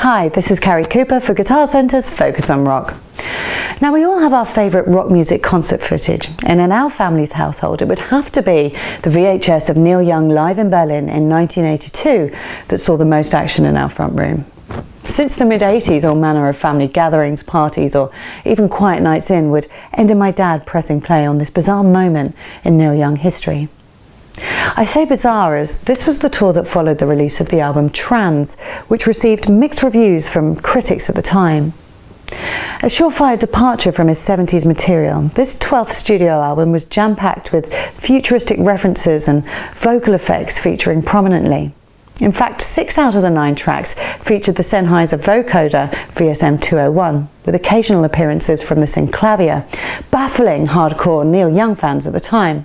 Hi, this is Carrie Cooper for Guitar Centre's Focus on Rock. Now, we all have our favourite rock music concert footage, and in our family's household it would have to be the VHS of Neil Young live in Berlin in 1982 that saw the most action in our front room. Since the mid-80s, all manner of family gatherings, parties or even quiet nights in would end in my dad pressing play on this bizarre moment in Neil Young history. I say bizarre as this was the tour that followed the release of the album Trans, which received mixed reviews from critics at the time. A surefire departure from his 70s material, this 12th studio album was jam-packed with futuristic references and vocal effects featuring prominently. In fact, 6 out of the 9 tracks featured the Sennheiser vocoder VSM 201, with occasional appearances from the synclavier, baffling hardcore Neil Young fans at the time.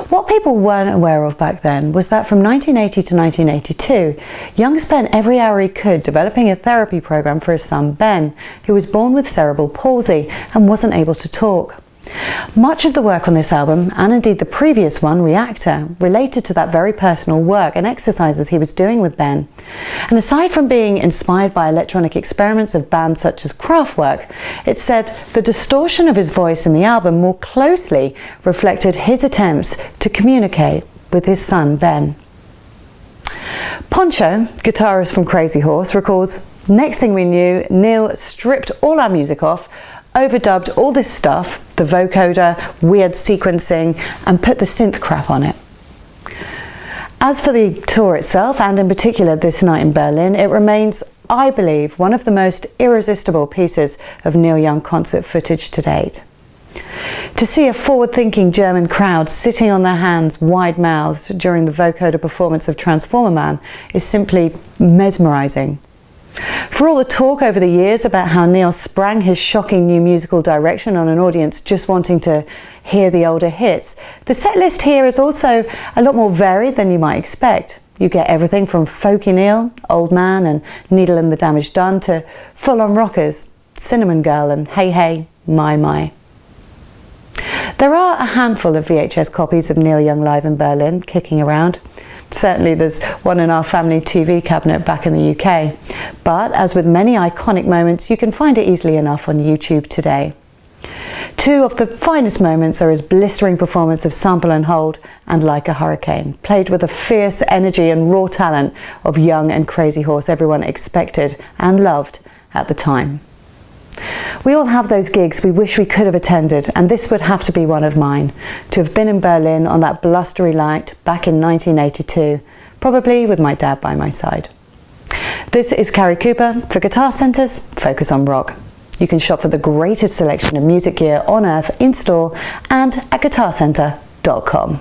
What people weren't aware of back then was that from 1980 to 1982, Young spent every hour he could developing a therapy program for his son Ben, who was born with cerebral palsy and wasn't able to talk. Much of the work on this album, and indeed the previous one, Reactor, related to that very personal work and exercises he was doing with Ben. And aside from being inspired by electronic experiments of bands such as Kraftwerk, it said the distortion of his voice in the album more closely reflected his attempts to communicate with his son Ben. Poncho, guitarist from Crazy Horse, recalls, "Next thing we knew, Neil stripped all our music off, overdubbed all this stuff, the vocoder, weird sequencing, and put the synth crap on it." As for the tour itself, and in particular this night in Berlin, it remains, I believe, one of the most irresistible pieces of Neil Young concert footage to date. To see a forward-thinking German crowd sitting on their hands wide-mouthed during the vocoder performance of Transformer Man is simply mesmerizing. For all the talk over the years about how Neil sprang his shocking new musical direction on an audience just wanting to hear the older hits, the set list here is also a lot more varied than you might expect. You get everything from folky Neil, Old Man and Needle and the Damage Done, to full-on rockers, Cinnamon Girl and Hey Hey, My My. There are a handful of VHS copies of Neil Young live in Berlin kicking around. Certainly there's one in our family TV cabinet back in the UK. But as with many iconic moments, you can find it easily enough on YouTube today. 2 of the finest moments are his blistering performance of Sample and Hold and Like a Hurricane, played with the fierce energy and raw talent of Young and Crazy Horse everyone expected and loved at the time. We all have those gigs we wish we could have attended, and this would have to be one of mine, to have been in Berlin on that blustery night back in 1982, probably with my dad by my side. This is Carrie Cooper for Guitar Centre's Focus on Rock. You can shop for the greatest selection of music gear on earth in store and at guitarcentre.com.